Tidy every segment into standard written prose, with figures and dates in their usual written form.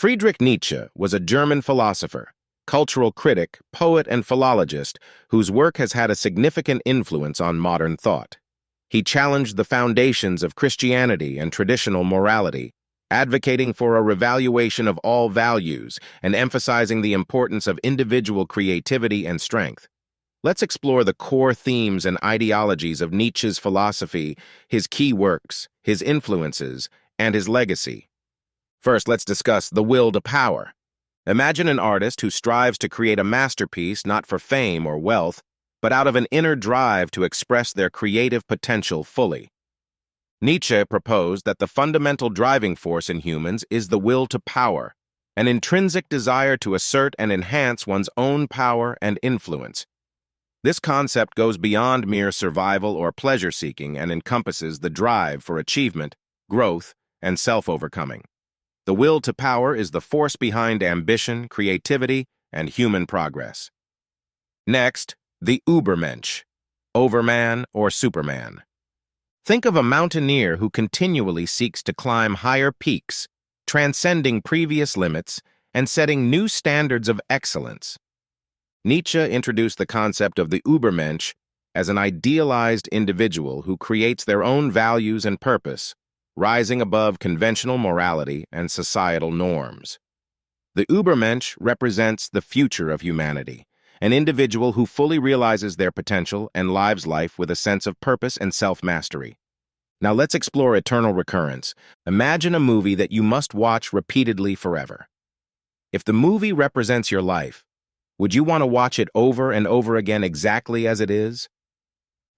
Friedrich Nietzsche was a German philosopher, cultural critic, poet, and philologist whose work has had a significant influence on modern thought. He challenged the foundations of Christianity and traditional morality, advocating for a revaluation of all values and emphasizing the importance of individual creativity and strength. Let's explore the core themes and ideologies of Nietzsche's philosophy, his key works, his influences, and his legacy. First, let's discuss the will to power. Imagine an artist who strives to create a masterpiece not for fame or wealth, but out of an inner drive to express their creative potential fully. Nietzsche proposed that the fundamental driving force in humans is the will to power, an intrinsic desire to assert and enhance one's own power and influence. This concept goes beyond mere survival or pleasure-seeking and encompasses the drive for achievement, growth, and self-overcoming. The will to power is the force behind ambition, creativity, and human progress. Next, the Übermensch, overman or superman. Think of a mountaineer who continually seeks to climb higher peaks, transcending previous limits and setting new standards of excellence. Nietzsche introduced the concept of the Übermensch as an idealized individual who creates their own values and purpose, rising above conventional morality and societal norms. The Übermensch represents the future of humanity, an individual who fully realizes their potential and lives life with a sense of purpose and self-mastery. Now let's explore eternal recurrence. Imagine a movie that you must watch repeatedly forever. If the movie represents your life, would you want to watch it over and over again exactly as it is?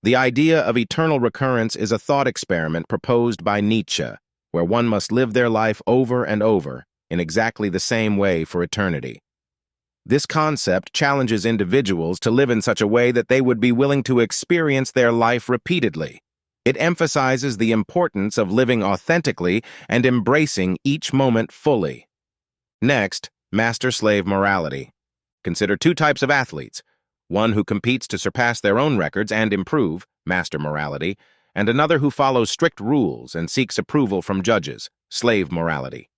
The idea of eternal recurrence is a thought experiment proposed by Nietzsche, where one must live their life over and over in exactly the same way for eternity. This concept challenges individuals to live in such a way that they would be willing to experience their life repeatedly. It emphasizes the importance of living authentically and embracing each moment fully. Next, master-slave morality. Consider two types of athletes. One who competes to surpass their own records and improve, master morality, and another who follows strict rules and seeks approval from judges, slave morality.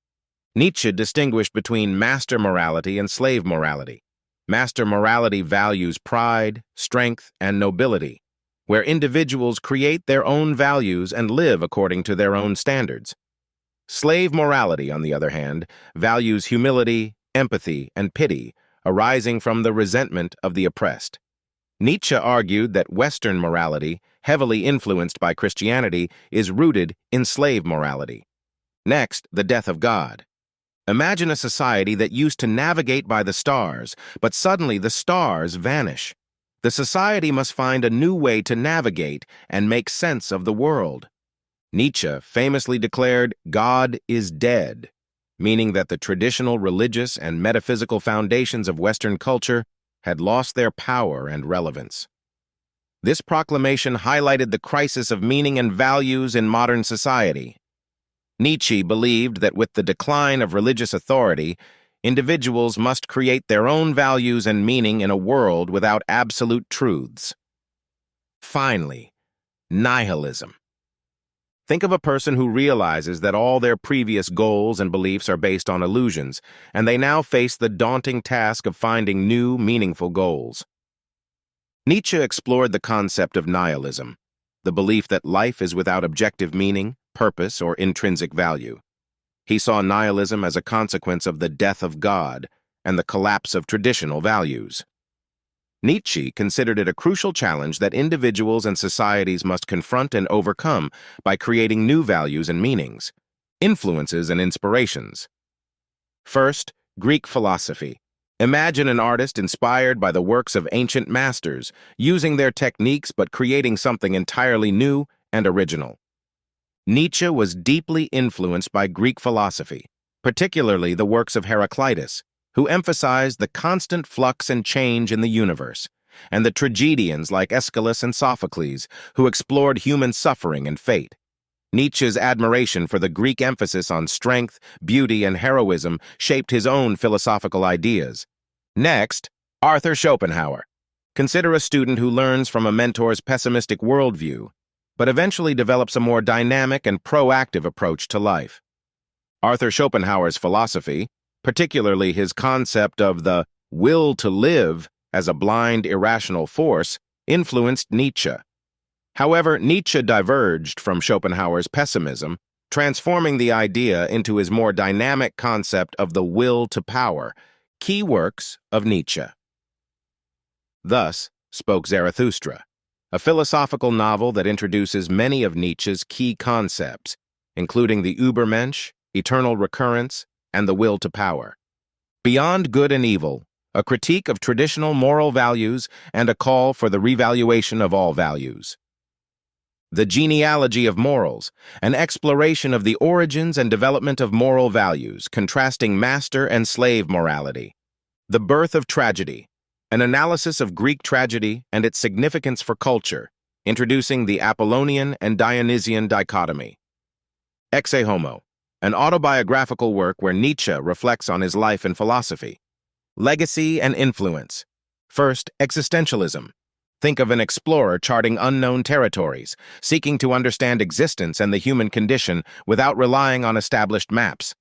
Nietzsche distinguished between master morality and slave morality. Master morality values pride, strength, and nobility, where individuals create their own values and live according to their own standards. Slave morality, on the other hand, values humility, empathy, and pity, arising from the resentment of the oppressed. Nietzsche argued that Western morality, heavily influenced by Christianity, is rooted in slave morality. Next, the death of God. Imagine a society that used to navigate by the stars, but suddenly the stars vanish. The society must find a new way to navigate and make sense of the world. Nietzsche famously declared, "God is dead," meaning that the traditional religious and metaphysical foundations of Western culture had lost their power and relevance. This proclamation highlighted the crisis of meaning and values in modern society. Nietzsche believed that with the decline of religious authority, individuals must create their own values and meaning in a world without absolute truths. Finally, nihilism. Think of a person who realizes that all their previous goals and beliefs are based on illusions, and they now face the daunting task of finding new, meaningful goals. Nietzsche explored the concept of nihilism, the belief that life is without objective meaning, purpose, or intrinsic value. He saw nihilism as a consequence of the death of God and the collapse of traditional values. Nietzsche considered it a crucial challenge that individuals and societies must confront and overcome by creating new values and meanings, influences and inspirations. First, Greek philosophy. Imagine an artist inspired by the works of ancient masters, using their techniques but creating something entirely new and original. Nietzsche was deeply influenced by Greek philosophy, particularly the works of Heraclitus, who emphasized the constant flux and change in the universe, and the tragedians like Aeschylus and Sophocles, who explored human suffering and fate. Nietzsche's admiration for the Greek emphasis on strength, beauty, and heroism shaped his own philosophical ideas. Next, Arthur Schopenhauer. Consider a student who learns from a mentor's pessimistic worldview, but eventually develops a more dynamic and proactive approach to life. Arthur Schopenhauer's philosophy, particularly his concept of the will to live as a blind, irrational force, influenced Nietzsche. However, Nietzsche diverged from Schopenhauer's pessimism, transforming the idea into his more dynamic concept of the will to power, key works of Nietzsche. Thus, Spoke Zarathustra, a philosophical novel that introduces many of Nietzsche's key concepts, including the Übermensch, eternal recurrence, and the will to power. Beyond good and evil, a critique of traditional moral values and a call for the revaluation of all values. The genealogy of morals, an exploration of the origins and development of moral values, contrasting master and slave morality. The birth of tragedy, an analysis of Greek tragedy and its significance for culture, introducing the Apollonian and Dionysian dichotomy. Exe Homo, an autobiographical work where Nietzsche reflects on his life and philosophy. Legacy and influence. First, existentialism. Think of an explorer charting unknown territories, seeking to understand existence and the human condition without relying on established maps.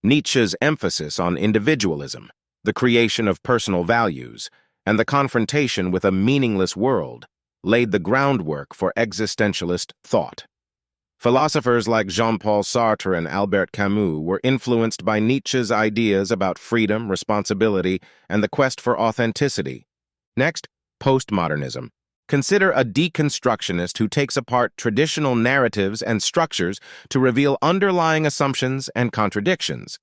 Nietzsche's emphasis on individualism, the creation of personal values, and the confrontation with a meaningless world, laid the groundwork for existentialist thought. Philosophers like Jean-Paul Sartre and Albert Camus were influenced by Nietzsche's ideas about freedom, responsibility, and the quest for authenticity. Next, postmodernism. Consider a deconstructionist who takes apart traditional narratives and structures to reveal underlying assumptions and contradictions.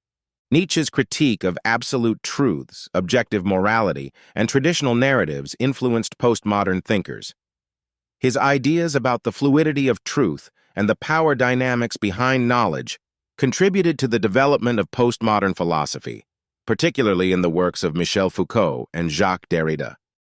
Nietzsche's critique of absolute truths, objective morality, and traditional narratives influenced postmodern thinkers. His ideas about the fluidity of truth and the power dynamics behind knowledge contributed to the development of postmodern philosophy, particularly in the works of Michel Foucault and Jacques Derrida.